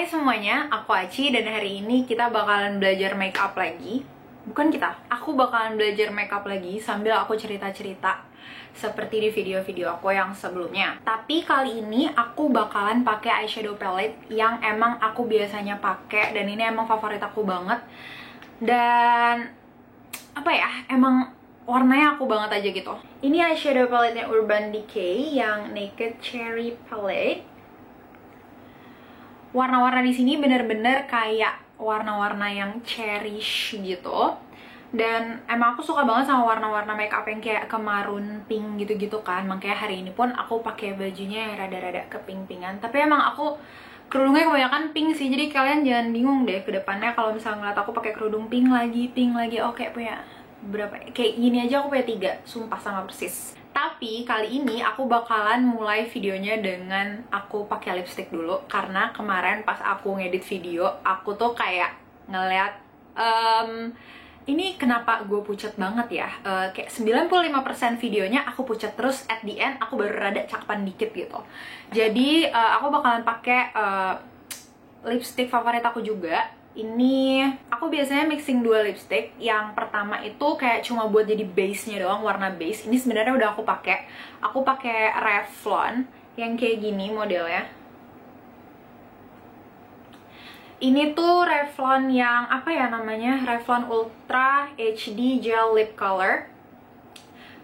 semuanya, aku Aci dan hari ini kita bakalan belajar makeup lagi. Bukan kita, aku bakalan belajar makeup lagi sambil aku cerita-cerita seperti di video-video aku yang sebelumnya. Tapi kali ini aku bakalan pakai eyeshadow palette yang emang aku biasanya pakai dan ini emang favorit aku banget. Dan apa ya, emang warnanya aku banget aja gitu. Ini eyeshadow palette-nya Urban Decay yang Naked Cherry Palette. Warna-warna di sini bener-bener kayak warna-warna yang cherish gitu. Dan emang aku suka banget sama warna-warna makeup yang kayak ke maroon pink gitu-gitu kan. Makanya hari ini pun aku pakai bajunya yang rada-rada ke pink-pinkan. Tapi emang aku kerudungnya kebanyakan pink sih. Jadi kalian jangan bingung deh ke depannya kalau misalnya ngeliat aku pakai kerudung pink lagi. Oh kayak punya berapa? Kayak gini aja aku punya 3, sumpah sama persis. Tapi kali ini aku bakalan mulai videonya dengan aku pakai lipstick dulu. Karena kemarin pas aku ngedit video, aku tuh kayak ngeliat ini kenapa gue pucat banget ya. Kayak 95% videonya aku pucat, terus at the end aku baru rada cakepan dikit gitu. Jadi aku bakalan pakai lipstick favorit aku juga. Ini aku biasanya mixing 2 lipstick. Yang pertama itu kayak cuma buat jadi base-nya doang, warna base. Ini sebenarnya udah aku pakai. Aku pakai Revlon yang kayak gini modelnya. Ini tuh Revlon yang apa ya namanya? Revlon Ultra HD Gel Lip Color.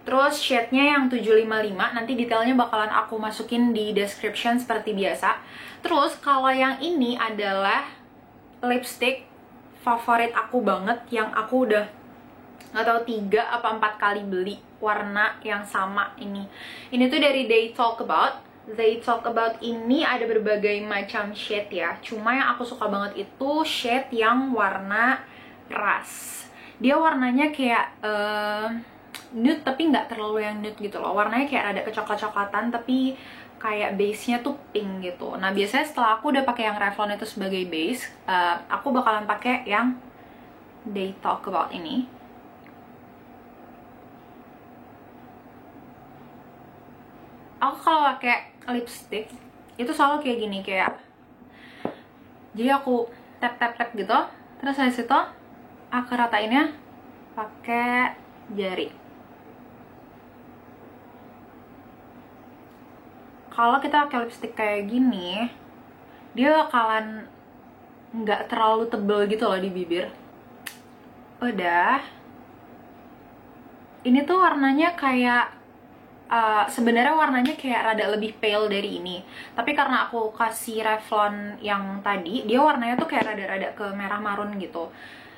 Terus shade-nya yang 755, nanti detailnya bakalan aku masukin di description seperti biasa. Terus kalau yang ini adalah lipstick favorit aku banget yang aku udah nggak tahu 3 apa 4 kali beli warna yang sama ini. Ini tuh dari They Talk About. They Talk About ini ada berbagai macam shade ya. Cuma yang aku suka banget itu shade yang warna rust. Dia warnanya kayak nude tapi nggak terlalu yang nude gitu loh. Warnanya kayak ada kecoklat-coklatan tapi kayak base-nya tuh pink gitu. Nah biasanya setelah aku udah pakai yang Revlon itu sebagai base, aku bakalan pakai yang They Talk About ini. Aku kalau pakai lipstick itu selalu kayak gini, kayak jadi aku tap gitu, terus habis itu aku ratainnya pakai jari. Kalau kita pakai lipstick kayak gini, dia bakalan nggak terlalu tebel gitu loh di bibir. Udah. Ini tuh warnanya kayak sebenarnya warnanya kayak rada lebih pale dari ini. Tapi karena aku kasih Revlon yang tadi, dia warnanya tuh kayak rada-rada ke merah marun gitu.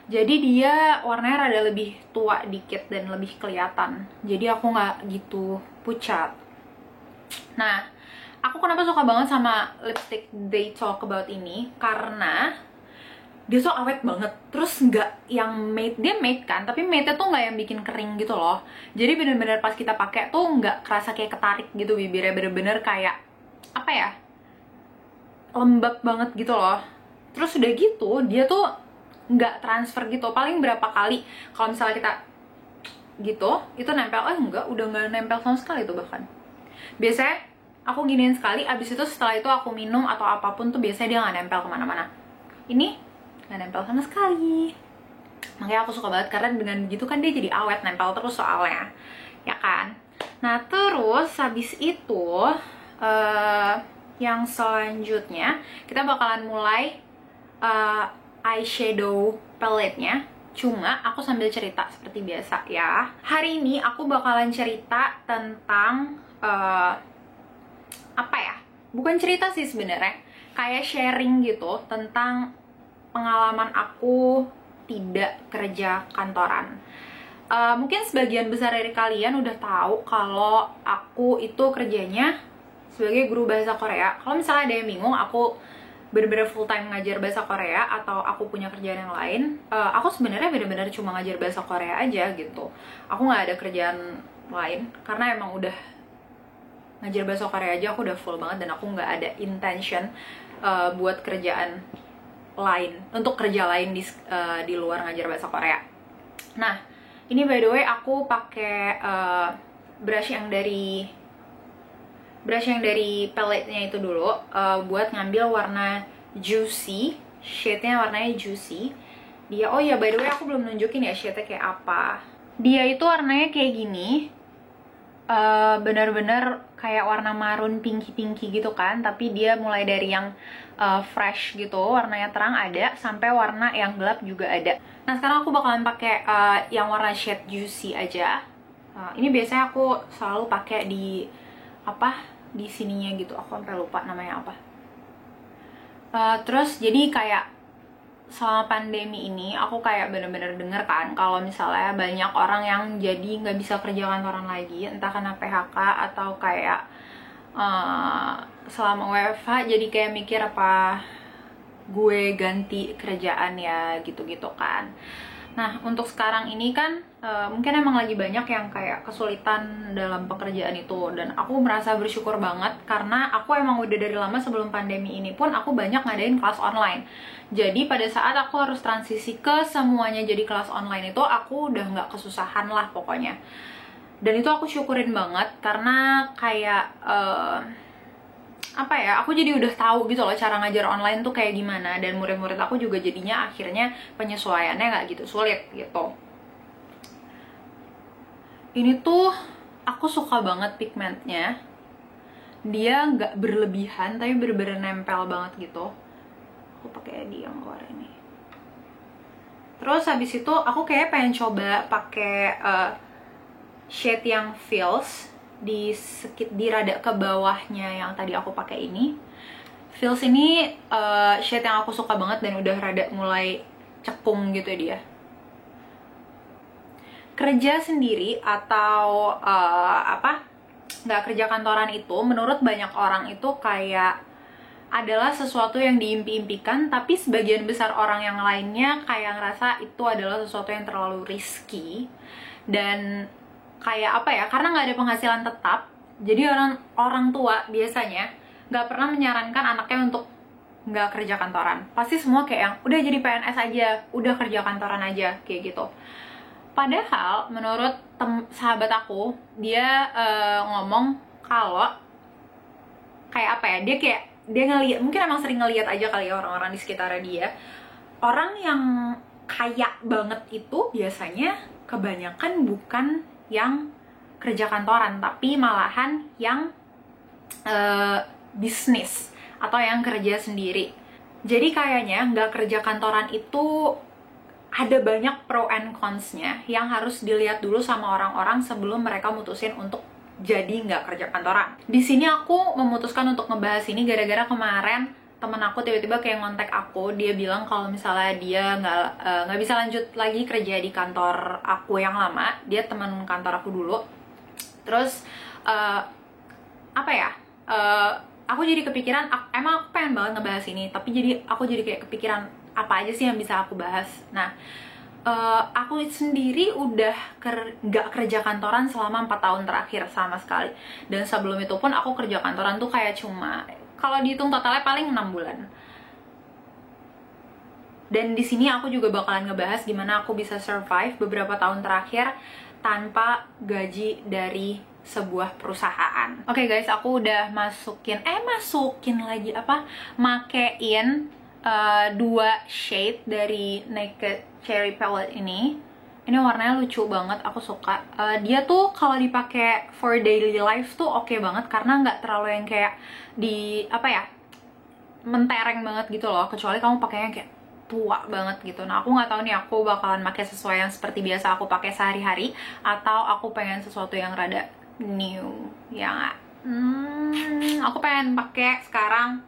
Jadi dia warnanya rada lebih tua dikit dan lebih kelihatan. Jadi aku nggak gitu pucat. Nah, aku kenapa suka banget sama lipstick They Talk About ini, karena dia tuh awet banget. Terus nggak yang matte, dia matte kan, tapi matte-nya tuh nggak yang bikin kering gitu loh. Jadi bener-bener pas kita pakai tuh nggak kerasa kayak ketarik gitu bibirnya, bener-bener kayak apa ya, lembab banget gitu loh. Terus udah gitu, dia tuh nggak transfer gitu. Paling berapa kali kalau misalnya kita gitu, itu nempel. Enggak, udah nggak nempel sama sekali tuh bahkan. Biasanya aku giniin sekali, abis itu setelah itu aku minum atau apapun tuh biasanya dia nggak nempel kemana-mana. Ini nggak nempel sama sekali. Makanya aku suka banget, karena dengan begitu kan dia jadi awet, nempel terus soalnya, ya kan. Nah terus habis itu yang selanjutnya kita bakalan mulai eyeshadow palette-nya. Cuma aku sambil cerita seperti biasa ya. Hari ini aku bakalan cerita tentang apa ya, bukan cerita sih sebenarnya, kayak sharing gitu tentang pengalaman aku tidak kerja kantoran. Mungkin sebagian besar dari kalian udah tahu kalau aku itu kerjanya sebagai guru bahasa Korea. Kalau misalnya ada yang bingung, aku bener-bener full time ngajar bahasa Korea atau aku punya kerjaan yang lain, aku sebenarnya bener-bener cuma ngajar bahasa Korea aja gitu. Aku nggak ada kerjaan lain karena emang udah ngajar bahasa Korea aja aku udah full banget, dan aku nggak ada intention buat kerjaan lain, untuk kerja lain di luar ngajar bahasa Korea. Nah, ini by the way aku pakai brush yang dari palette-nya itu dulu buat ngambil warna Juicy, shade-nya warnanya Juicy. Dia, oh ya by the way aku belum nunjukin ya shade-nya kayak apa. Dia itu warnanya kayak gini, bener-bener kayak warna marun pinky-pinky gitu kan, tapi dia mulai dari yang fresh gitu, warnanya terang ada, sampai warna yang gelap juga ada. Nah sekarang aku bakalan pakai yang warna shade Juicy aja. Ini biasanya aku selalu pakai di apa, di sininya gitu, aku sampai lupa namanya apa. Terus jadi kayak selama pandemi ini aku kayak bener-bener denger kan kalau misalnya banyak orang yang jadi nggak bisa kerja kantoran lagi, entah karena PHK atau kayak selama WFH jadi kayak mikir apa gue ganti kerjaan ya gitu-gitu kan. Nah untuk sekarang ini kan mungkin emang lagi banyak yang kayak kesulitan dalam pekerjaan itu, dan aku merasa bersyukur banget karena aku emang udah dari lama sebelum pandemi ini pun aku banyak ngadain kelas online. Jadi pada saat aku harus transisi ke semuanya jadi kelas online itu aku udah nggak kesusahan lah pokoknya. Dan itu aku syukurin banget karena kayak apa ya, aku jadi udah tahu gitu loh cara ngajar online tuh kayak gimana, dan murid-murid aku juga jadinya akhirnya penyesuaiannya nggak gitu sulit gitu. Ini tuh aku suka banget pigmentnya, dia nggak berlebihan tapi bener-bener nempel banget gitu. Aku pakai di yang luar ini. Terus habis itu aku kayak pengen coba pakai shade yang Feels di rada ke bawahnya yang tadi aku pakai ini. Feels ini shade yang aku suka banget dan udah rada mulai cekung gitu dia. Kerja sendiri atau nggak kerja kantoran itu menurut banyak orang itu kayak adalah sesuatu yang diimpi-impikan, tapi sebagian besar orang yang lainnya kayak ngerasa itu adalah sesuatu yang terlalu risky. Dan kayak apa ya, karena nggak ada penghasilan tetap, jadi orang tua biasanya nggak pernah menyarankan anaknya untuk nggak kerja kantoran. Pasti semua kayak yang udah jadi PNS aja, udah kerja kantoran aja, kayak gitu. Padahal menurut sahabat aku, dia ngomong kalau kayak apa ya, dia ngeliat, mungkin emang sering ngeliat aja kali ya orang-orang di sekitar dia, orang yang kaya banget itu biasanya kebanyakan bukan yang kerja kantoran, tapi malahan yang bisnis atau yang kerja sendiri. Jadi kayaknya nggak kerja kantoran itu ada banyak pro and cons-nya yang harus dilihat dulu sama orang-orang sebelum mereka mutusin untuk jadi nggak kerja kantoran. Di sini aku memutuskan untuk ngebahas ini gara-gara kemarin temen aku tiba-tiba kayak ngontek aku, dia bilang kalau misalnya dia nggak bisa lanjut lagi kerja di kantor aku yang lama, dia teman kantor aku dulu. Terus apa ya? Aku jadi kepikiran, emang aku pengen banget ngebahas ini, tapi aku jadi kayak kepikiran apa aja sih yang bisa aku bahas. Nah, aku sendiri udah nggak kerja kantoran selama 4 tahun terakhir sama sekali. Dan sebelum itu pun aku kerja kantoran tuh kayak cuma, kalau dihitung totalnya paling 6 bulan. Dan di sini aku juga bakalan ngebahas gimana aku bisa survive beberapa tahun terakhir tanpa gaji dari sebuah perusahaan. Oke guys, aku udah masukin makein 2 shade dari Naked Cherry Palette ini. Ini warnanya lucu banget, aku suka. Dia tuh kalau dipakai for daily life tuh oke banget karena nggak terlalu yang kayak mentereng banget gitu loh. Kecuali kamu pakainya kayak tua banget gitu. Nah aku nggak tahu nih aku bakalan pakai sesuai yang seperti biasa aku pakai sehari-hari atau aku pengen sesuatu yang rada new. Ya nggak? Aku pengen pakai sekarang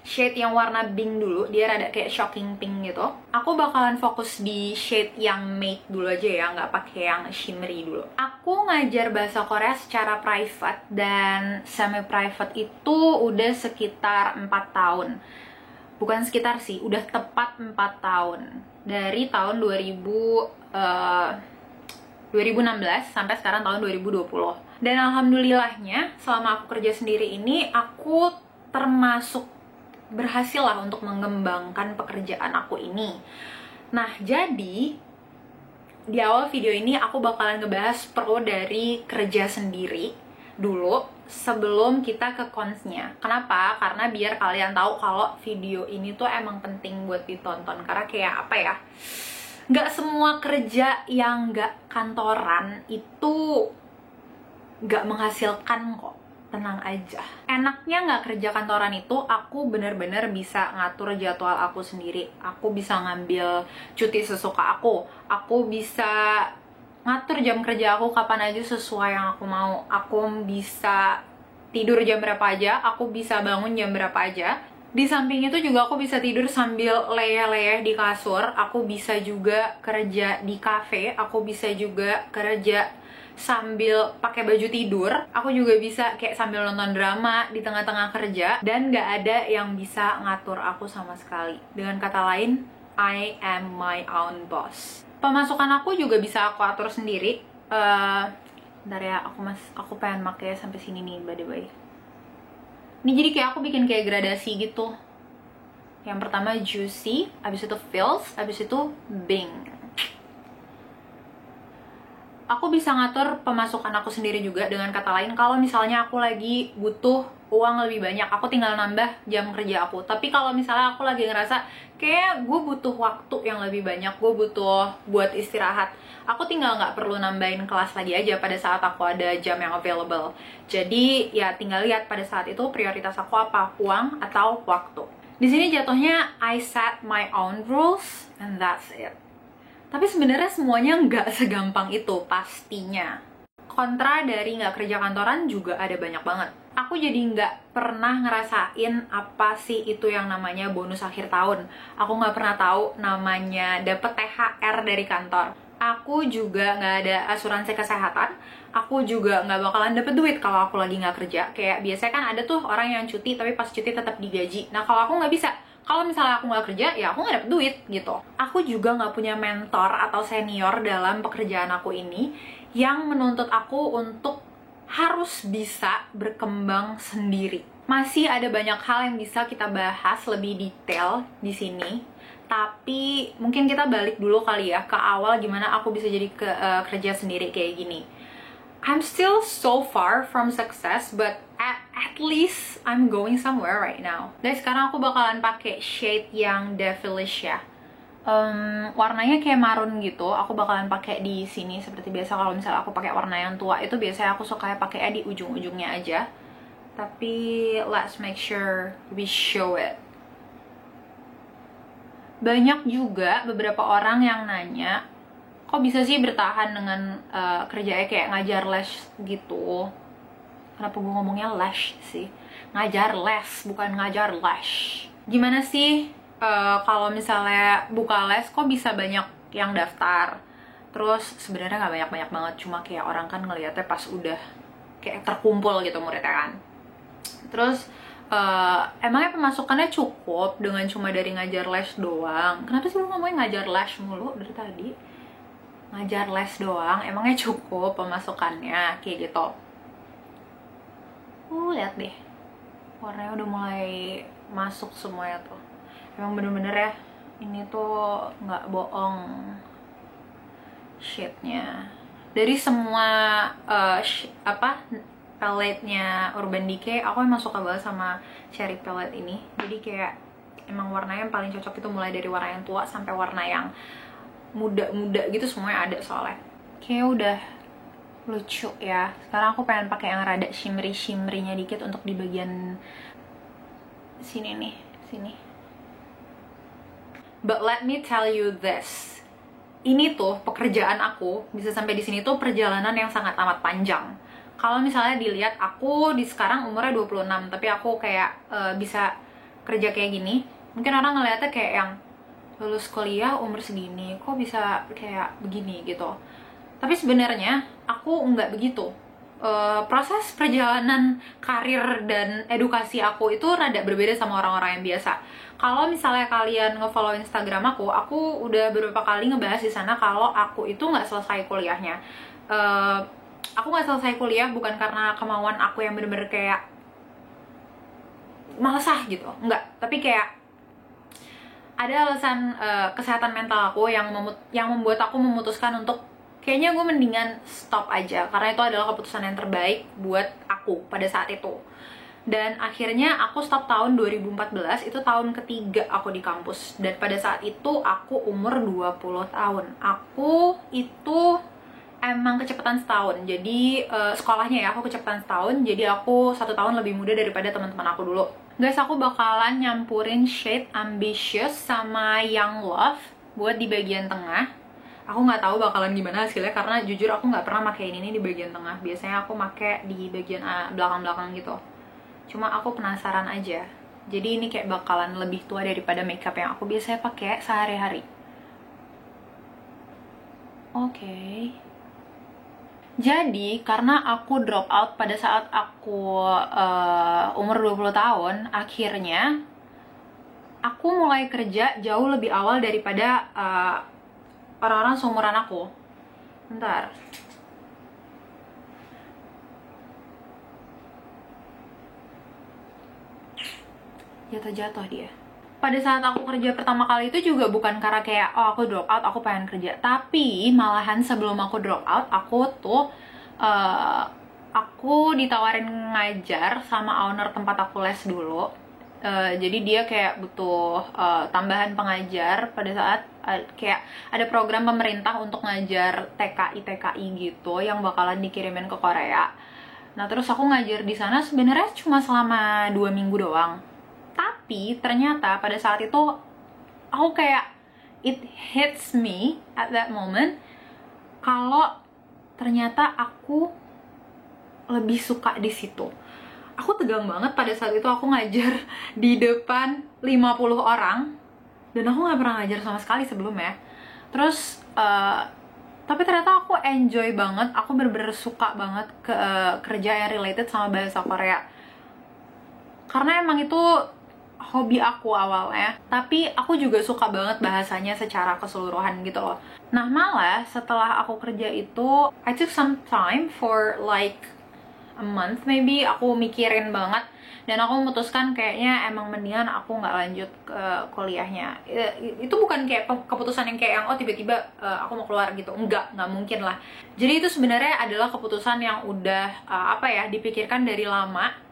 shade yang warna pink dulu, dia rada kayak shocking pink gitu. Aku bakalan fokus di shade yang matte dulu aja ya, nggak pakai yang shimmery dulu. Aku ngajar bahasa Korea secara private dan semi private itu udah sekitar 4 tahun. Bukan sekitar sih, udah tepat 4 tahun. Dari tahun 2016 sampai sekarang tahun 2020. Dan alhamdulillahnya selama aku kerja sendiri ini aku termasuk berhasil lah untuk mengembangkan pekerjaan aku ini. Nah, jadi di awal video ini aku bakalan ngebahas pro dari kerja sendiri dulu, sebelum kita ke cons-nya. Kenapa? Karena biar kalian tahu kalau video ini tuh emang penting buat ditonton. Karena kayak apa ya, nggak semua kerja yang nggak kantoran itu nggak menghasilkan kok. Tenang aja. Enaknya nggak kerja kantoran itu, aku bener-bener bisa ngatur jadwal aku sendiri. Aku bisa ngambil cuti sesuka aku. Aku bisa ngatur jam kerja aku kapan aja sesuai yang aku mau. Aku bisa tidur jam berapa aja, aku bisa bangun jam berapa aja. Di samping itu juga aku bisa tidur sambil leyeh-leyeh di kasur. Aku bisa juga kerja di cafe. Aku bisa juga kerja sambil pakai baju tidur. Aku juga bisa kayak sambil nonton drama di tengah-tengah kerja. Dan gak ada yang bisa ngatur aku sama sekali. Dengan kata lain, I am my own boss. Pemasukan aku juga bisa aku atur sendiri. Bentar ya, aku pengen pakai sampai sini nih, by the way. Ini jadi kayak aku bikin kayak gradasi gitu. Yang pertama juicy, abis itu feels, abis itu bing. Aku bisa ngatur pemasukan aku sendiri juga. Dengan kata lain, kalau misalnya aku lagi butuh uang lebih banyak, aku tinggal nambah jam kerja aku. Tapi kalau misalnya aku lagi ngerasa kayak gue butuh waktu yang lebih banyak, gue butuh buat istirahat, aku tinggal nggak perlu nambahin kelas lagi aja pada saat aku ada jam yang available. Jadi ya tinggal lihat pada saat itu prioritas aku apa, uang atau waktu. Di sini jatuhnya I set my own rules and that's it. Tapi sebenarnya semuanya nggak segampang itu pastinya. Kontra dari nggak kerja kantoran juga ada banyak banget. Aku jadi nggak pernah ngerasain apa sih itu yang namanya bonus akhir tahun. Aku nggak pernah tahu namanya dapet THR dari kantor. Aku juga nggak ada asuransi kesehatan. Aku juga nggak bakalan dapet duit kalau aku lagi nggak kerja. Kayak biasanya kan ada tuh orang yang cuti tapi pas cuti tetap digaji. Nah kalau aku nggak bisa. Kalau misalnya aku nggak kerja, ya aku nggak dapet duit gitu. Aku juga nggak punya mentor atau senior dalam pekerjaan aku ini yang menuntut aku untuk harus bisa berkembang sendiri. Masih ada banyak hal yang bisa kita bahas lebih detail di sini. Tapi mungkin kita balik dulu kali ya ke awal gimana aku bisa jadi kerja sendiri kayak gini. I'm still so far from success, but at least I'm going somewhere right now. Guys, sekarang aku bakalan pakai shade yang Devilish ya. Warnanya kayak marun gitu. Aku bakalan pakai di sini seperti biasa. Kalau misalnya aku pakai warna yang tua itu biasanya aku suka pakai di ujung-ujungnya aja. Tapi let's make sure we show it. Banyak juga beberapa orang yang nanya, kok bisa sih bertahan dengan kerjanya kayak ngajar les gitu? Kenapa gue ngomongnya les sih? Ngajar les, bukan ngajar les. Gimana sih kalau misalnya buka les kok bisa banyak yang daftar? Terus sebenarnya nggak banyak-banyak banget, cuma kayak orang kan ngeliatnya pas udah kayak terkumpul gitu muridnya kan. Terus emangnya pemasukannya cukup dengan cuma dari ngajar les doang? Kenapa sih lu ngomongin ngajar les mulu dari tadi? Ngajar les doang, emangnya cukup pemasukannya? Kayak gitu. Lihat deh, warnanya udah mulai masuk semuanya tuh. Emang bener-bener ya, ini tuh nggak bohong shade-nya. Dari semua palette-nya Urban Decay, aku emang suka banget sama cherry palette ini. Jadi kayak emang warnanya yang paling cocok itu mulai dari warna yang tua sampai warna yang muda-muda gitu, semuanya ada soalnya. Kayak udah lucu ya. Sekarang aku pengen pakai yang rada shimmery-shimmery-nya dikit untuk di bagian sini nih, sini. But let me tell you this. Ini tuh pekerjaan aku bisa sampai di sini tuh perjalanan yang sangat amat panjang. Kalau misalnya dilihat aku di sekarang umurnya 26, tapi aku kayak bisa kerja kayak gini, mungkin orang ngeliatnya kayak yang lulus kuliah umur segini, kok bisa kayak begini gitu. Tapi sebenarnya aku nggak begitu. Proses perjalanan karir dan edukasi aku itu rada berbeda sama orang-orang yang biasa. Kalau misalnya kalian nge-follow Instagram aku udah beberapa kali ngebahas di sana kalau aku itu nggak selesai kuliahnya. Aku nggak selesai kuliah bukan karena kemauan aku yang bener-bener kayak males gitu, nggak. Tapi kayak ada alasan kesehatan mental aku yang membuat aku memutuskan untuk kayaknya gue mendingan stop aja, karena itu adalah keputusan yang terbaik buat aku pada saat itu. Dan akhirnya aku stop tahun 2014, itu tahun ketiga aku di kampus. Dan pada saat itu aku umur 20 tahun. Aku itu emang kecepatan setahun, jadi sekolahnya ya, aku kecepatan setahun, jadi aku 1 tahun lebih muda daripada teman-teman aku dulu. Guys, aku bakalan nyampurin shade Ambitious sama Young Love buat di bagian tengah. Aku nggak tahu bakalan gimana hasilnya, karena jujur aku nggak pernah pakai ini di bagian tengah. Biasanya aku pakai di bagian belakang-belakang gitu. Cuma aku penasaran aja. Jadi ini kayak bakalan lebih tua daripada makeup yang aku biasanya pakai sehari-hari. Oke. Jadi, karena aku drop out pada saat aku umur 20 tahun, akhirnya aku mulai kerja jauh lebih awal daripada orang-orang seumuran aku. Bentar. Jatuh-jatuh dia. Pada saat aku kerja pertama kali itu juga bukan karena kayak, oh aku drop out, aku pengen kerja. Tapi malahan sebelum aku drop out, aku ditawarin ngajar sama owner tempat aku les dulu. Jadi dia kayak butuh tambahan pengajar pada saat kayak ada program pemerintah untuk ngajar TKI gitu yang bakalan dikirimin ke Korea. Nah terus aku ngajar di sana sebenarnya cuma selama 2 minggu doang. Tapi ternyata pada saat itu aku kayak it hits me at that moment kalau ternyata aku lebih suka di situ. Aku tegang banget pada saat itu aku ngajar di depan 50 orang dan aku nggak pernah ngajar sama sekali sebelumnya. Terus tapi ternyata aku enjoy banget, aku bener-bener suka banget kerja yang related sama bahasa Korea, karena emang itu hobi aku awalnya, tapi aku juga suka banget bahasanya secara keseluruhan gitu loh. Nah malah setelah aku kerja itu, I took some time for like a month maybe, aku mikirin banget dan aku memutuskan kayaknya emang mendingan aku nggak lanjut ke kuliahnya. Itu bukan kayak keputusan yang kayak yang oh tiba-tiba aku mau keluar gitu, nggak mungkin lah. Jadi itu sebenarnya adalah keputusan yang udah dipikirkan dari lama.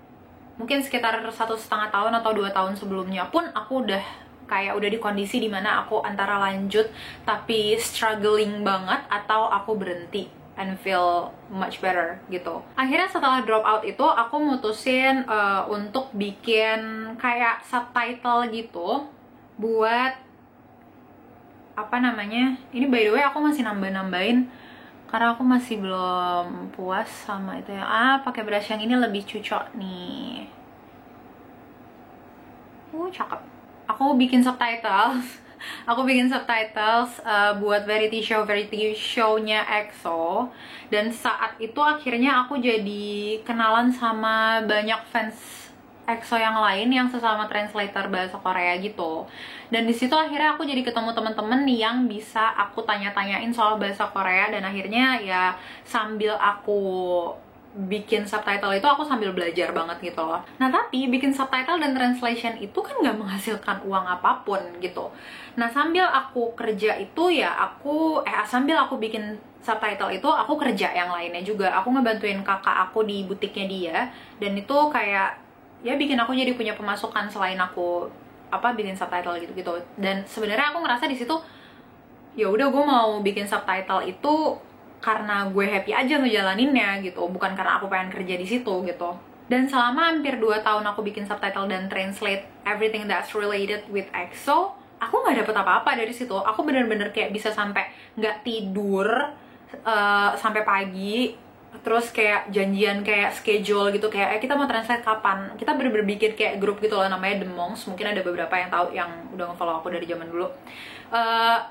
Mungkin sekitar 1,5 tahun atau 2 tahun sebelumnya pun aku udah di kondisi dimana aku antara lanjut tapi struggling banget atau aku berhenti and feel much better gitu. Akhirnya setelah drop out itu aku mutusin untuk bikin kayak subtitle gitu buat ini by the way aku masih nambahin karena aku masih belum puas sama itu ya. Pakai brush yang ini lebih cocok nih. Cakep. Aku bikin subtitles buat variety show-nya EXO. Dan saat itu akhirnya aku jadi kenalan sama banyak fans EXO yang lain yang sesama translator bahasa Korea gitu. Dan di situ akhirnya aku jadi ketemu teman-teman yang bisa aku tanya-tanyain soal bahasa Korea. Dan akhirnya ya sambil aku bikin subtitle itu aku sambil belajar banget gitu loh. Nah tapi bikin subtitle dan translation itu kan nggak menghasilkan uang apapun gitu. Nah sambil aku kerja itu ya sambil aku bikin subtitle itu aku kerja yang lainnya juga. Aku ngebantuin kakak aku di butiknya dia, dan itu kayak ya bikin aku jadi punya pemasukan selain aku bikin subtitle gitu-gitu. Dan sebenarnya aku ngerasa di situ ya udah gue mau bikin subtitle itu karena gue happy aja ngejalaninnya gitu, bukan karena aku pengen kerja di situ gitu. Dan selama hampir 2 tahun aku bikin subtitle dan translate everything that's related with EXO, aku nggak dapet apa-apa dari situ. Aku bener-bener kayak bisa sampai nggak tidur sampai pagi, terus kayak janjian kayak schedule gitu, kayak kita mau translate kapan. Kita bener-bener bikin kayak grup gitu loh, namanya The Monks. Mungkin ada beberapa yang tahu, yang udah nge-follow aku dari zaman dulu.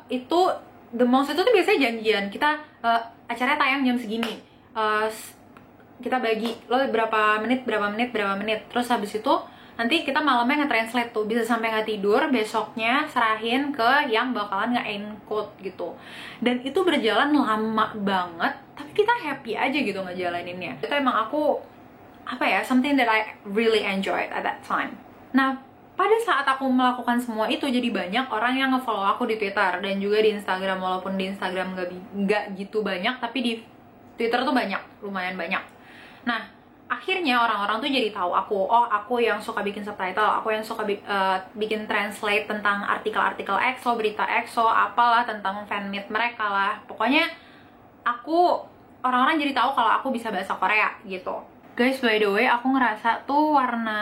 Itu The Monks itu tuh biasanya janjian kita acaranya tayang jam segini, kita bagi lo berapa menit, terus habis itu nanti kita malamnya nge-translate tuh, bisa sampai nggak tidur, besoknya serahin ke yang bakalan nge-encode gitu. Dan itu berjalan lama banget, tapi kita happy aja gitu ngejalaninnya. Itu emang aku something that I really enjoyed at that time. Nah pada saat aku melakukan semua itu, jadi banyak orang yang nge-follow aku di Twitter dan juga di Instagram. Walaupun di Instagram nggak gitu banyak, tapi di Twitter tuh banyak, lumayan banyak. Nah, akhirnya orang-orang tuh jadi tahu aku, oh aku yang suka bikin subtitle, aku yang suka bikin translate tentang artikel-artikel EXO, berita EXO, apalah tentang fanmeet mereka lah. Pokoknya orang-orang jadi tahu kalau aku bisa bahasa Korea gitu. Guys, by the way, aku ngerasa tuh warna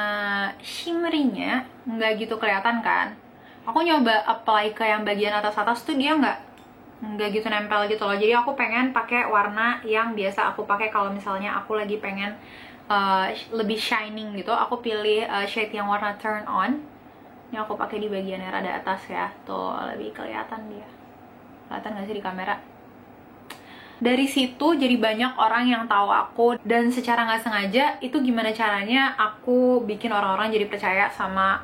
shimmery-nya nggak gitu kelihatan kan. Aku nyoba apply ke yang bagian atas-atas tuh dia nggak gitu nempel gitu loh. Jadi aku pengen pakai warna yang biasa aku pakai kalau misalnya aku lagi pengen lebih shining gitu. Aku pilih shade yang warna turn on. Ini aku pakai di bagian yang rada atas ya. Tuh lebih kelihatan dia. Kelihatan nggak sih di kamera? Dari situ jadi banyak orang yang tahu aku, dan secara nggak sengaja itu gimana caranya aku bikin orang-orang jadi percaya sama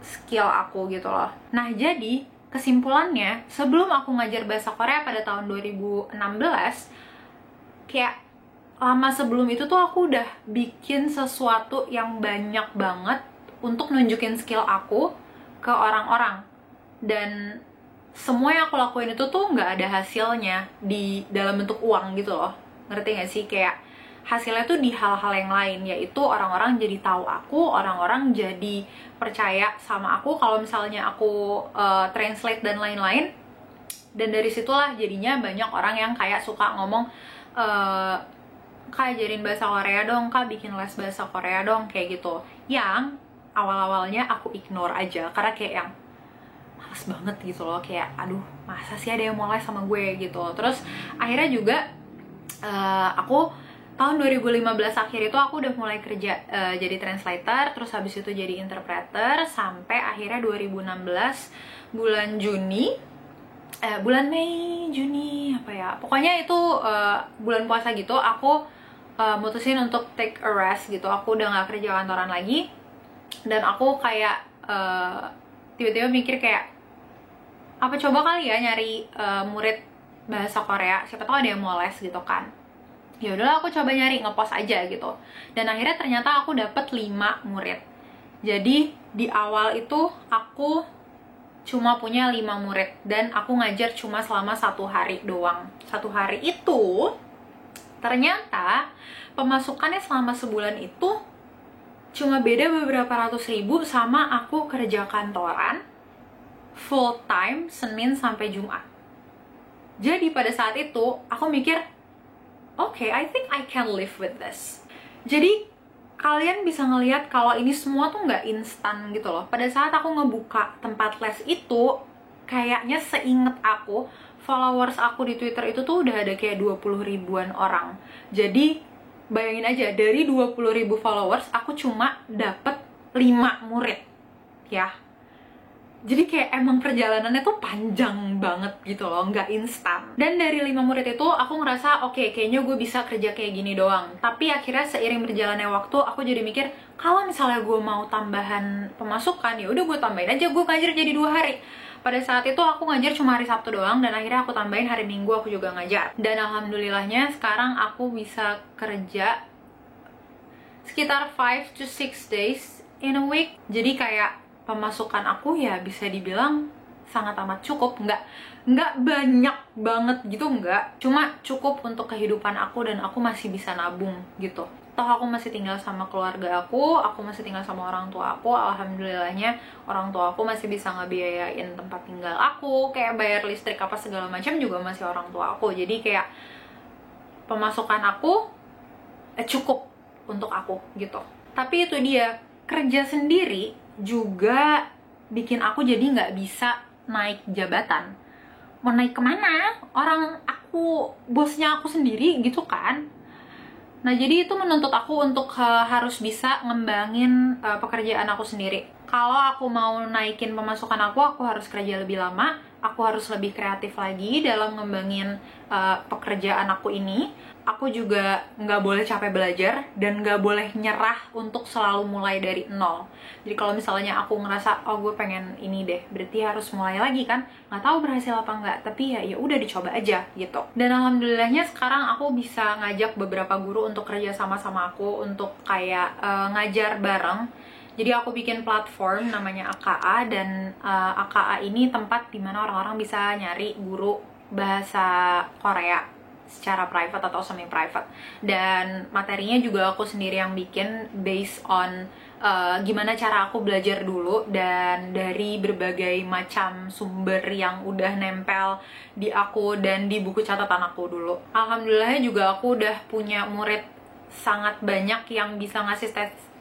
skill aku gitu loh. Nah, jadi kesimpulannya, sebelum aku ngajar bahasa Korea pada tahun 2016, kayak lama sebelum itu tuh aku udah bikin sesuatu yang banyak banget untuk nunjukin skill aku ke orang-orang. Dan semua yang aku lakuin itu tuh nggak ada hasilnya di dalam bentuk uang gitu loh. Ngerti nggak sih? Kayak hasilnya tuh di hal-hal yang lain, yaitu orang-orang jadi tahu aku, orang-orang jadi percaya sama aku kalau misalnya aku translate dan lain-lain. Dan dari situlah jadinya banyak orang yang kayak suka ngomong, Kak ajarin bahasa Korea dong, Kak bikin les bahasa Korea dong, kayak gitu. Yang awal-awalnya aku ignore aja, karena kayak yang males banget gitu loh, kayak aduh masa sih ada yang mau les sama gue gitu. Terus akhirnya juga aku tahun 2015 akhir itu aku udah mulai kerja jadi translator, terus habis itu jadi interpreter, sampai akhirnya 2016 bulan Juni, bulan Mei, Juni, apa ya, pokoknya itu bulan puasa gitu, aku mutusin untuk take a rest gitu. Aku udah gak kerja kantoran lagi, dan aku kayak tiba-tiba mikir kayak, apa coba kali ya nyari murid bahasa Korea, siapa tahu ada yang mau les gitu kan. Ya udahlah, aku coba nyari, ngepost aja gitu. Dan akhirnya ternyata aku dapet 5 murid. Jadi di awal itu aku cuma punya 5 murid, dan aku ngajar cuma selama 1 hari doang. 1 hari itu ternyata pemasukannya selama sebulan itu cuma beda beberapa ratus ribu sama aku kerja kantoran full time Senin sampai Jumat. Jadi pada saat itu aku mikir, okay, I think I can live with this. Jadi kalian bisa ngelihat kalau ini semua tuh nggak instan gitu loh. Pada saat aku ngebuka tempat les itu, kayaknya seinget aku, followers aku di Twitter itu tuh udah ada kayak 20 ribuan orang. Jadi bayangin aja, dari 20 ribu followers aku cuma dapet 5 murid ya. Jadi kayak emang perjalanannya tuh panjang banget gitu loh, nggak instan. Dan dari 5 murid itu aku ngerasa, oke, kayaknya gue bisa kerja kayak gini doang. Tapi akhirnya seiring berjalannya waktu, aku jadi mikir, kalau misalnya gue mau tambahan pemasukan, ya udah gue tambahin aja, gue ngajar jadi 2 hari. Pada saat itu aku ngajar cuma hari Sabtu doang, dan akhirnya aku tambahin hari Minggu aku juga ngajar. Dan alhamdulillahnya sekarang aku bisa kerja sekitar 5 to 6 days in a week. Jadi kayak pemasukan aku ya bisa dibilang sangat amat cukup, nggak banyak banget gitu, nggak, cuma cukup untuk kehidupan aku, dan aku masih bisa nabung gitu. Toh aku masih tinggal sama keluarga aku masih tinggal sama orang tua aku. Alhamdulillahnya orang tua aku masih bisa ngebiayain tempat tinggal aku, kayak bayar listrik apa segala macam juga masih orang tua aku. Jadi kayak pemasukan aku cukup untuk aku gitu. Tapi itu dia, kerja sendiri juga bikin aku jadi nggak bisa naik jabatan. Mau naik kemana? Orang aku bosnya aku sendiri gitu kan. Nah, jadi itu menuntut aku untuk harus bisa ngembangin pekerjaan aku sendiri. Kalau aku mau naikin pemasukan aku harus kerja lebih lama, aku harus lebih kreatif lagi dalam ngembangin pekerjaan aku ini. Aku juga nggak boleh capek belajar, dan nggak boleh nyerah untuk selalu mulai dari nol. Jadi kalau misalnya aku ngerasa, oh gue pengen ini deh, berarti harus mulai lagi kan. Nggak tahu berhasil apa nggak, tapi ya udah dicoba aja gitu. Dan alhamdulillahnya sekarang aku bisa ngajak beberapa guru untuk kerja sama aku, untuk kayak ngajar bareng. Jadi aku bikin platform namanya AKA, dan AKA ini tempat dimana orang-orang bisa nyari guru bahasa Korea secara private atau semi private, dan materinya juga aku sendiri yang bikin based on gimana cara aku belajar dulu dan dari berbagai macam sumber yang udah nempel di aku dan di buku catatan aku dulu. Alhamdulillah juga aku udah punya murid sangat banyak yang bisa ngasih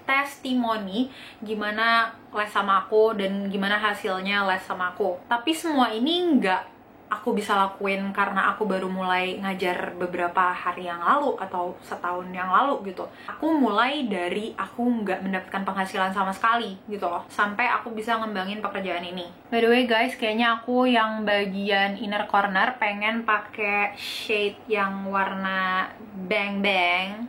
testimoni gimana les sama aku dan gimana hasilnya les sama aku. Tapi semua ini nggak aku bisa lakuin karena aku baru mulai ngajar beberapa hari yang lalu atau setahun yang lalu gitu. Aku mulai dari aku nggak mendapatkan penghasilan sama sekali gitu loh, sampai aku bisa ngembangin pekerjaan ini. By the way guys, kayaknya aku yang bagian inner corner pengen pakai shade yang warna bang bang,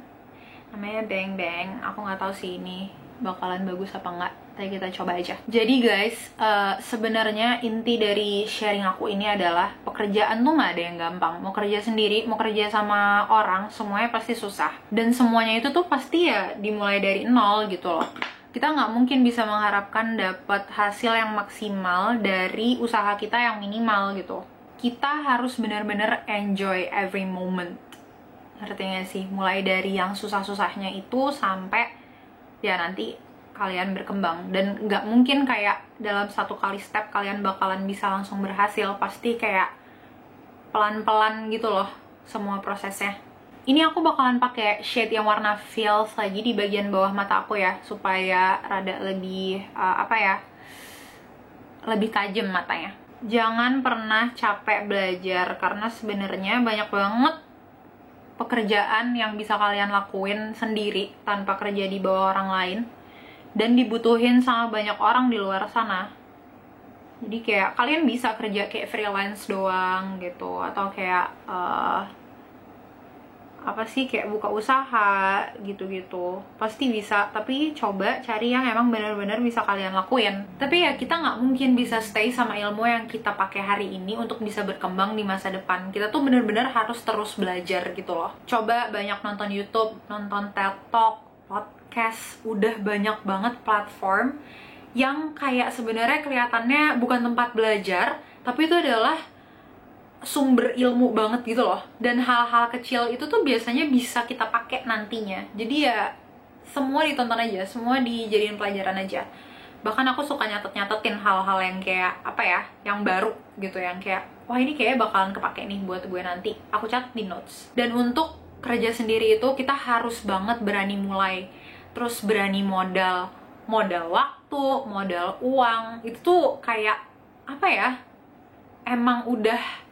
namanya bang bang. Aku nggak tahu sih ini bakalan bagus apa nggak, tapi kita coba aja. Jadi guys, sebenarnya inti dari sharing aku ini adalah pekerjaan tuh nggak ada yang gampang. Mau kerja sendiri, mau kerja sama orang, semuanya pasti susah. Dan semuanya itu tuh pasti ya dimulai dari nol gitu loh. Kita nggak mungkin bisa mengharapkan dapat hasil yang maksimal dari usaha kita yang minimal gitu. Kita harus benar-benar enjoy every moment. Ngerti gak sih? Mulai dari yang susah-susahnya itu sampai ya nanti kalian berkembang. Dan nggak mungkin kayak dalam satu kali step kalian bakalan bisa langsung berhasil. Pasti kayak pelan-pelan gitu loh semua prosesnya. Ini aku bakalan pakai shade yang warna Feels lagi di bagian bawah mata aku ya, supaya rada lebih lebih tajam matanya. Jangan pernah capek belajar, karena sebenarnya banyak banget pekerjaan yang bisa kalian lakuin sendiri tanpa kerja di bawah orang lain, dan dibutuhin sama banyak orang di luar sana. Jadi kayak kalian bisa kerja kayak freelance doang gitu, atau kayak kayak buka usaha gitu-gitu, pasti bisa. Tapi coba cari yang emang benar-benar bisa kalian lakuin. Tapi ya kita nggak mungkin bisa stay sama ilmu yang kita pakai hari ini untuk bisa berkembang di masa depan. Kita tuh benar-benar harus terus belajar gitu loh. Coba banyak nonton YouTube, nonton TED Talk, podcast, udah banyak banget platform yang kayak sebenarnya kelihatannya bukan tempat belajar, tapi itu adalah sumber ilmu banget gitu loh. Dan hal-hal kecil itu tuh biasanya bisa kita pakai nantinya. Jadi ya semua ditonton aja, semua dijadiin pelajaran aja. Bahkan aku suka nyatet-nyatetin hal-hal yang kayak yang baru gitu, yang kayak wah ini kayaknya bakalan kepake nih buat gue nanti. Aku catat di notes. Dan untuk kerja sendiri itu kita harus banget berani mulai, terus berani modal waktu, modal uang. Itu tuh kayak emang udah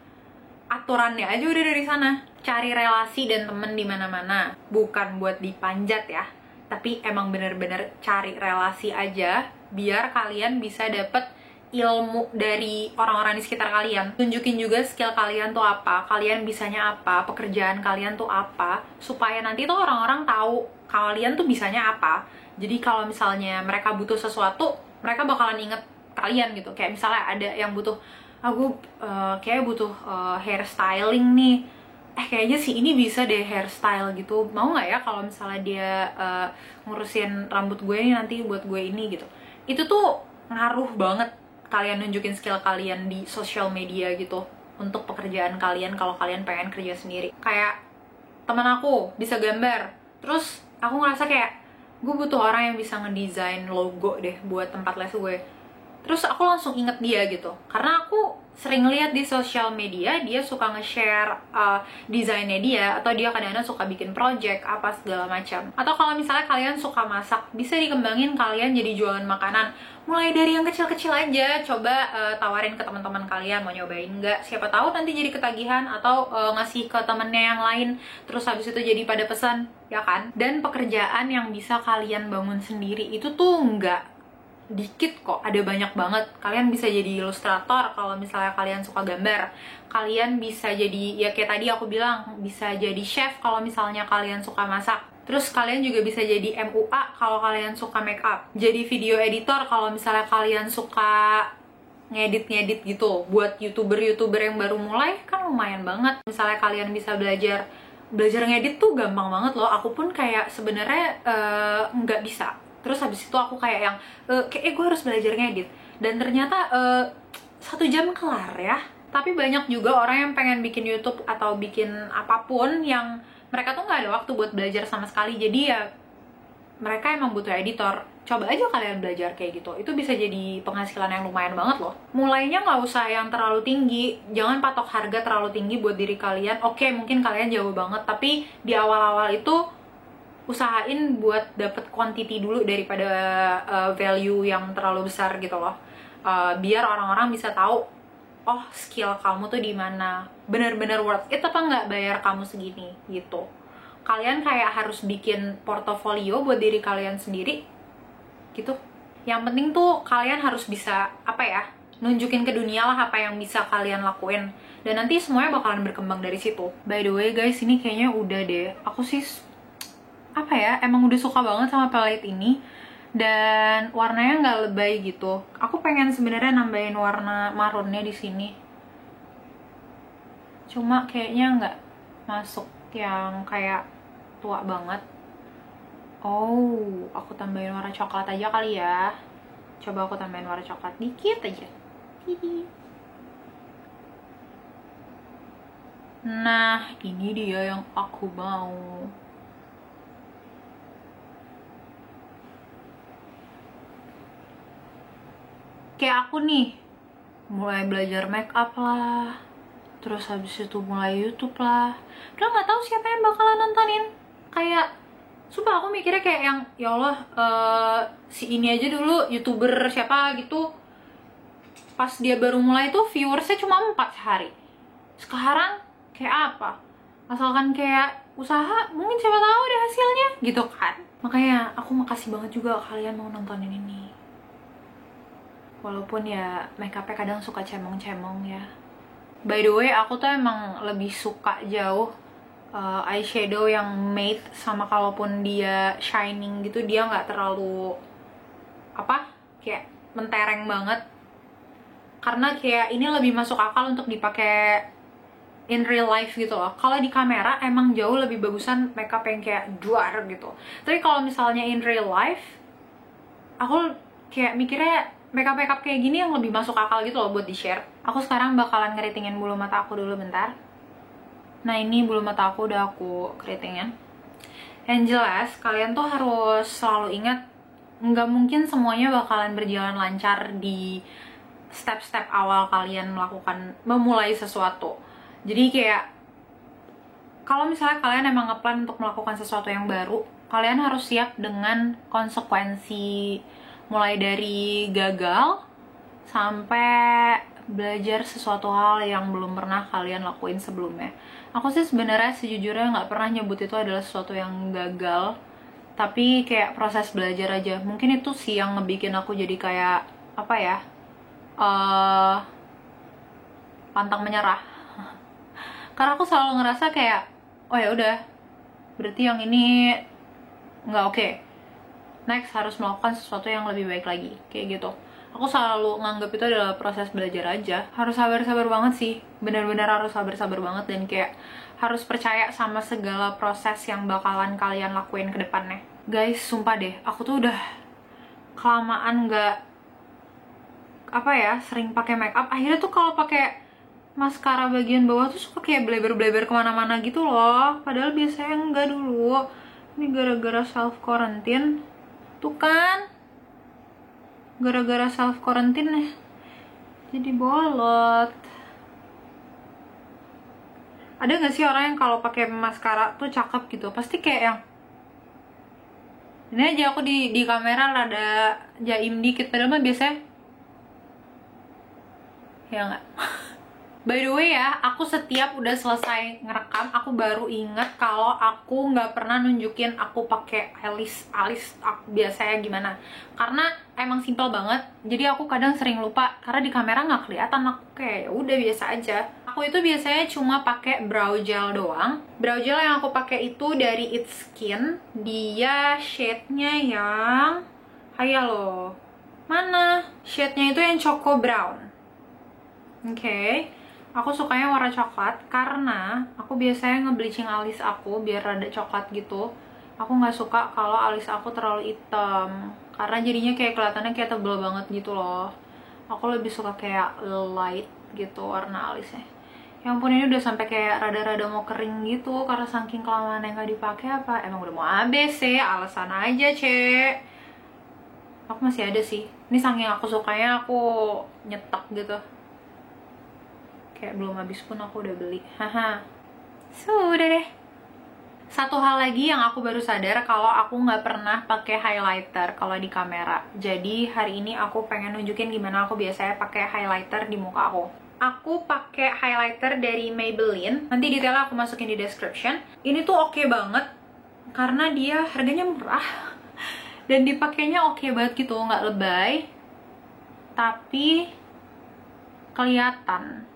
aturannya aja udah dari sana. Cari relasi dan temen di mana-mana, bukan buat dipanjat ya, tapi emang bener-bener cari relasi aja biar kalian bisa dapet ilmu dari orang-orang di sekitar kalian. Tunjukin juga skill kalian tuh apa, kalian bisanya apa, pekerjaan kalian tuh apa, supaya nanti tuh orang-orang tahu kalian tuh bisanya apa. Jadi kalau misalnya mereka butuh sesuatu, mereka bakalan inget kalian gitu. Kayak misalnya ada yang butuh, aku kayak butuh hairstyling nih, kayaknya sih ini bisa deh hairstyle gitu, mau nggak ya kalau misalnya dia ngurusin rambut gue nih nanti buat gue ini gitu. Itu tuh ngaruh banget kalian nunjukin skill kalian di social media gitu untuk pekerjaan kalian kalau kalian pengen kerja sendiri. Kayak teman aku bisa gambar, terus aku ngerasa kayak gue butuh orang yang bisa ngedesain logo deh buat tempat les gue. Terus aku langsung inget dia gitu, karena aku sering lihat di sosial media dia suka nge-share desainnya dia, atau dia kadang-kadang suka bikin project apa segala macam. Atau kalau misalnya kalian suka masak, bisa dikembangin kalian jadi jualan makanan. Mulai dari yang kecil-kecil aja, coba tawarin ke teman-teman kalian, mau nyobain nggak? Siapa tahu nanti jadi ketagihan, atau ngasih ke temennya yang lain, terus habis itu jadi pada pesan, ya kan? Dan pekerjaan yang bisa kalian bangun sendiri itu tuh nggak dikit kok, ada banyak banget. Kalian bisa jadi ilustrator kalau misalnya kalian suka gambar, kalian bisa jadi, ya kayak tadi aku bilang, bisa jadi chef kalau misalnya kalian suka masak. Terus kalian juga bisa jadi MUA kalau kalian suka make up, jadi video editor kalau misalnya kalian suka ngedit gitu. Buat youtuber yang baru mulai kan lumayan banget. Misalnya kalian bisa belajar ngedit tuh gampang banget loh. Aku pun kayak sebenarnya nggak bisa Terus habis itu aku kayak yang kayak gue harus belajar ngedit, dan ternyata 1 jam kelar ya. Tapi banyak juga orang yang pengen bikin YouTube atau bikin apapun yang mereka tuh nggak ada waktu buat belajar sama sekali. Jadi ya mereka emang butuh editor. Coba aja kalian belajar kayak gitu, itu bisa jadi penghasilan yang lumayan banget loh. Mulainya nggak usah yang terlalu tinggi, jangan patok harga terlalu tinggi buat diri kalian. Oke, mungkin kalian jauh banget, tapi di awal-awal itu usahain buat dapet quantity dulu daripada value yang terlalu besar gitu loh. Biar orang-orang bisa tahu, oh skill kamu tuh di mana, bener-bener worth it apa nggak bayar kamu segini gitu. Kalian kayak harus bikin portofolio buat diri kalian sendiri gitu. Yang penting tuh kalian harus bisa apa ya, nunjukin ke dunia lah apa yang bisa kalian lakuin, dan nanti semuanya bakalan berkembang dari situ. By the way guys, ini kayaknya udah deh. Aku sih apa ya, emang udah suka banget sama palette ini, dan warnanya nggak lebay gitu. Aku pengen sebenarnya nambahin warna marunnya di sini, cuma kayaknya nggak masuk yang kayak tua banget. Oh, aku tambahin warna coklat aja kali ya. Coba aku tambahin warna coklat dikit aja. Nah, ini dia yang aku mau. Kayak aku nih, mulai belajar make up lah, terus habis itu mulai YouTube lah. Udah nggak tahu siapa yang bakalan nontonin. Kayak sumpah aku mikirnya kayak yang, ya Allah, si ini aja dulu YouTuber siapa gitu, pas dia baru mulai tuh viewersnya cuma 4 sehari. Sekarang kayak apa? Asalkan kayak usaha, mungkin siapa tahu ada hasilnya gitu kan. Makanya aku makasih banget juga kalian mau nontonin ini. Walaupun ya makeupnya kadang suka cemong-cemong ya. By the way, aku tuh emang lebih suka jauh eyeshadow yang matte, sama kalaupun dia shining gitu, dia nggak terlalu apa, kayak mentereng banget. Karena kayak ini lebih masuk akal untuk dipakai in real life gitu loh. Kalau di kamera emang jauh lebih bagusan makeup yang kayak duar gitu. Tapi kalau misalnya in real life, aku kayak mikirnya makeup kayak gini yang lebih masuk akal gitu loh buat di share. Aku sekarang bakalan ngeritingin bulu mata aku dulu bentar. Nah, ini bulu mata aku udah aku keritingin. Yang jelas kalian tuh harus selalu ingat, nggak mungkin semuanya bakalan berjalan lancar di step-step awal kalian memulai sesuatu. Jadi kayak kalau misalnya kalian emang ngeplan untuk melakukan sesuatu yang baru, kalian harus siap dengan konsekuensi, mulai dari gagal sampai belajar sesuatu hal yang belum pernah kalian lakuin sebelumnya. Aku sih sebenarnya sejujurnya nggak pernah nyebut itu adalah sesuatu yang gagal, tapi kayak proses belajar aja. Mungkin itu sih yang ngebikin aku jadi kayak apa ya, pantang menyerah. Karena aku selalu ngerasa kayak, oh ya udah, berarti yang ini nggak oke. Next harus melakukan sesuatu yang lebih baik lagi, kayak gitu. Aku selalu nganggap itu adalah proses belajar aja. Harus sabar-sabar banget sih, benar-benar harus sabar-sabar banget, dan kayak harus percaya sama segala proses yang bakalan kalian lakuin ke depannya. Guys, sumpah deh, aku tuh udah kelamaan nggak apa ya, sering pakai make up. Akhirnya tuh kalau pakai maskara bagian bawah tuh suka kayak bleber-bleber kemana-mana gitu loh. Padahal biasanya enggak dulu. Ini gara-gara self quarantine, tuh kan. Gara-gara self quarantine nih jadi bolot. Ada nggak sih orang yang kalau pakai maskara tuh cakep gitu? Pasti kayak yang ini aja, aku di kamera rada jaim dikit, padahal mah biasanya ya nggak. By the way ya, aku setiap udah selesai ngerekam, aku baru inget kalau aku nggak pernah nunjukin aku pakai alis aku biasanya gimana. Karena emang simple banget, jadi aku kadang sering lupa karena di kamera nggak kelihatan. Aku kayak udah biasa aja. Aku itu biasanya cuma pakai brow gel doang. Brow gel yang aku pakai itu dari It's Skin. Dia shade-nya yang kayak loh. Mana? Shade-nya itu yang Choco Brown. Oke. Aku sukanya warna coklat karena aku biasanya nge-bleaching alis aku biar rada coklat gitu. Aku nggak suka kalau alis aku terlalu hitam, karena jadinya kayak kelihatannya kayak tebel banget gitu loh. Aku lebih suka kayak light gitu warna alisnya. Ya ampun, ini udah sampai kayak rada-rada mau kering gitu karena saking kelamaan yang nggak dipakai. Apa emang udah mau habis sih? Alasan aja, Cek. Aku masih ada sih. Ini saking aku sukanya aku nyetok gitu. Kayak belum habis pun aku udah beli. Haha. Sudah deh. Satu hal lagi yang aku baru sadar kalau aku nggak pernah pakai highlighter kalau di kamera. Jadi hari ini aku pengen nunjukin gimana aku biasanya pakai highlighter di muka aku. Aku pakai highlighter dari Maybelline. Nanti detailnya aku masukin di description. Ini tuh oke banget karena dia harganya murah dan dipakainya oke banget gitu, nggak lebay, tapi kelihatan.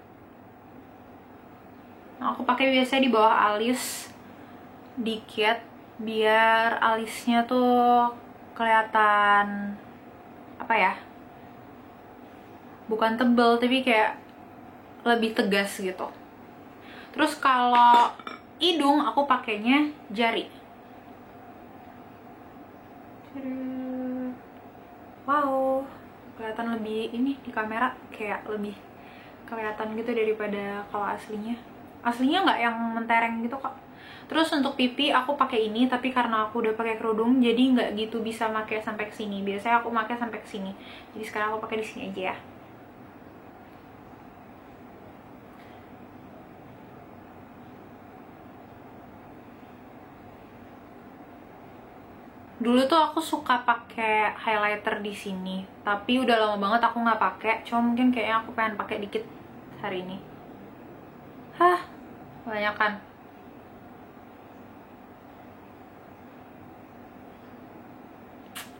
Nah, aku pakai biasanya di bawah alis dikit biar alisnya tuh kelihatan apa ya? Bukan tebel tapi kayak lebih tegas gitu. Terus kalau hidung aku pakainya jari. Wow, kelihatan lebih ini di kamera, kayak lebih kelihatan gitu daripada kalau aslinya. Aslinya nggak yang mentereng gitu kok. Terus untuk pipi aku pakai ini, tapi karena aku udah pakai kerudung jadi nggak gitu bisa pakai sampai ke sini. Biasanya aku pakai sampai ke sini. Jadi sekarang aku pakai di sini aja ya. Dulu tuh aku suka pakai highlighter di sini, tapi udah lama banget aku nggak pakai. Cuma mungkin kayaknya aku pengen pakai dikit hari ini. Hah, banyak kan?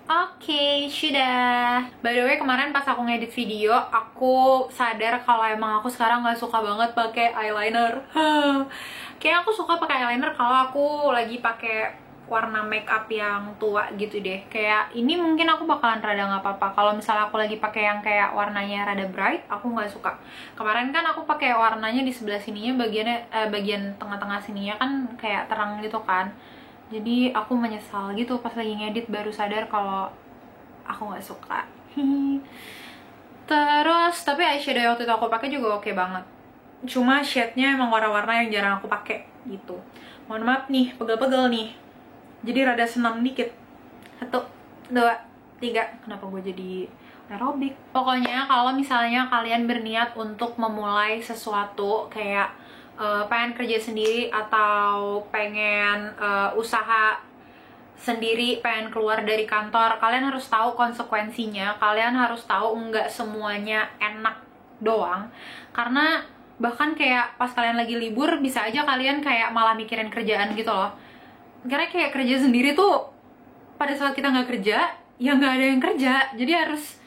Oke, sudah. By the way, kemarin pas aku ngedit video, aku sadar kalau emang aku sekarang nggak suka banget pakai eyeliner. Kayaknya aku suka pakai eyeliner kalau aku lagi pakai warna makeup yang tua gitu deh. Kayak ini mungkin aku bakalan rada nggak apa-apa. Kalau misalnya aku lagi pakai yang kayak warnanya rada bright, aku nggak suka. Kemarin kan aku pakai warnanya di sebelah sininya, bagian tengah-tengah sininya kan kayak terang gitu kan. Jadi aku menyesal gitu pas lagi ngedit, baru sadar kalau aku nggak suka. Terus tapi eyeshadow yang waktu itu aku pakai juga oke banget. Cuma shade-nya emang warna-warna yang jarang aku pakai gitu. Mohon maaf nih, pegel-pegel nih. Jadi rada senang dikit. 1, 2, 3. Kenapa gue jadi aerobik? Pokoknya kalau misalnya kalian berniat untuk memulai sesuatu kayak pengen kerja sendiri atau pengen usaha sendiri, pengen keluar dari kantor, kalian harus tahu konsekuensinya. Kalian harus tahu nggak semuanya enak doang. Karena bahkan kayak pas kalian lagi libur bisa aja kalian kayak malah mikirin kerjaan gitu loh. Karena kayak kerja sendiri tuh pada saat kita nggak kerja ya nggak ada yang kerja, jadi harus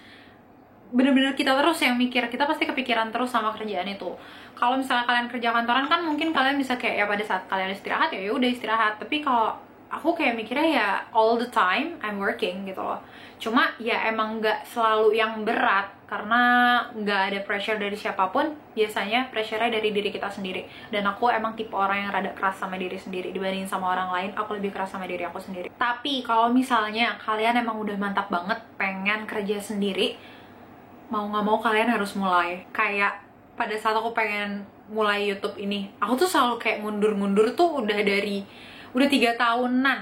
bener-bener kita terus yang mikir. Kita pasti kepikiran terus sama kerjaan itu. Kalau misalnya kalian kerja kantoran kan mungkin kalian bisa kayak ya pada saat kalian istirahat ya udah istirahat, tapi kalau aku kayak mikirnya ya all the time I'm working gitu loh. Cuma ya emang nggak selalu yang berat karena nggak ada pressure dari siapapun. Biasanya pressure-nya dari diri kita sendiri, dan aku emang tipe orang yang rada keras sama diri sendiri. Dibandingin sama orang lain, aku lebih keras sama diri aku sendiri. Tapi kalau misalnya kalian emang udah mantap banget pengen kerja sendiri, mau nggak mau kalian harus mulai. Kayak pada saat aku pengen mulai YouTube ini, aku tuh selalu kayak mundur-mundur tuh udah 3 tahunan.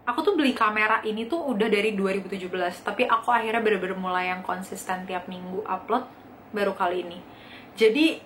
Aku tuh beli kamera ini tuh udah dari 2017, tapi aku akhirnya bener-bener mulai yang konsisten tiap minggu upload baru kali ini. Jadi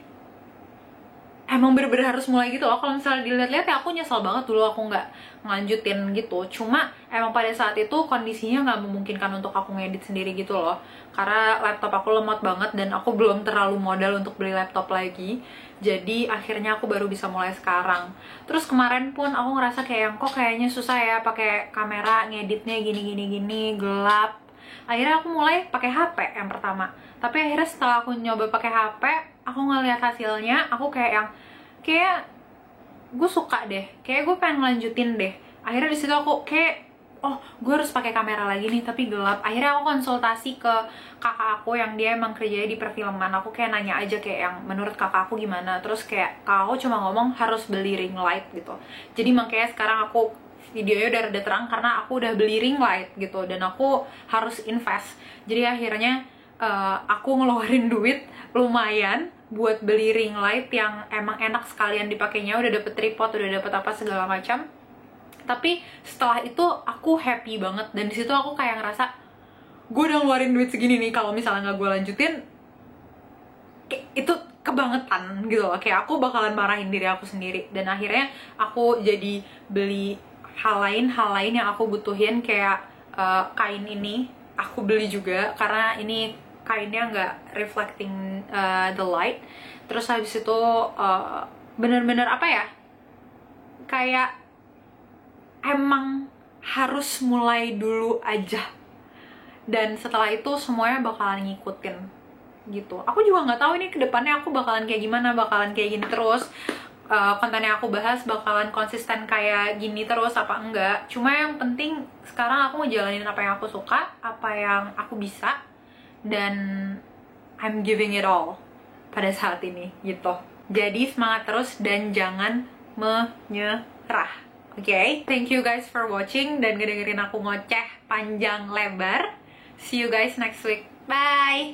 emang bener-bener harus mulai gitu loh. Kalau misalnya dilihat-lihat ya aku nyesel banget dulu aku nggak ngelanjutin gitu. Cuma emang pada saat itu kondisinya nggak memungkinkan untuk aku ngedit sendiri gitu loh, karena laptop aku lemot banget dan aku belum terlalu modal untuk beli laptop lagi. Jadi akhirnya aku baru bisa mulai sekarang. Terus kemarin pun aku ngerasa kayak kok kayaknya susah ya pakai kamera ngeditnya gini gelap. Akhirnya aku mulai pakai HP yang pertama. Tapi akhirnya setelah aku nyoba pakai HP, aku ngeliat hasilnya, aku kayak gue suka deh, kayak gue pengen ngelanjutin deh. Akhirnya di situ aku kayak gue harus pakai kamera lagi nih tapi gelap. Akhirnya aku konsultasi ke kakak aku yang dia emang kerjanya di perfilman. Aku kayak nanya aja kayak yang menurut kakak aku gimana. Terus kayak kakak aku cuma ngomong harus beli ring light gitu. Jadi makanya sekarang aku videonya udah rada terang karena aku udah beli ring light gitu dan aku harus invest. Jadi akhirnya aku ngeluarin duit lumayan buat beli ring light yang emang enak sekalian dipakainya, udah dapet tripod, udah dapet apa segala macam. Tapi setelah itu aku happy banget dan disitu aku kayak ngerasa gue udah ngeluarin duit segini nih, kalau misalnya nggak gue lanjutin itu kebangetan gitu loh, kayak aku bakalan marahin diri aku sendiri. Dan akhirnya aku jadi beli hal lain yang aku butuhin, kayak kain ini aku beli juga karena ini kainnya nggak reflecting the light. Terus habis itu bener-bener apa ya, kayak emang harus mulai dulu aja dan setelah itu semuanya bakalan ngikutin gitu. Aku juga nggak tahu ini kedepannya aku bakalan kayak gimana, bakalan kayak gini terus, konten yang aku bahas bakalan konsisten kayak gini terus apa enggak. Cuma yang penting sekarang aku ngejalanin apa yang aku suka, apa yang aku bisa, dan I'm giving it all pada saat ini gitu. Jadi semangat terus dan jangan menyerah. Oke, thank you guys for watching dan ngedengerin aku ngoceh panjang lebar. See you guys next week. Bye!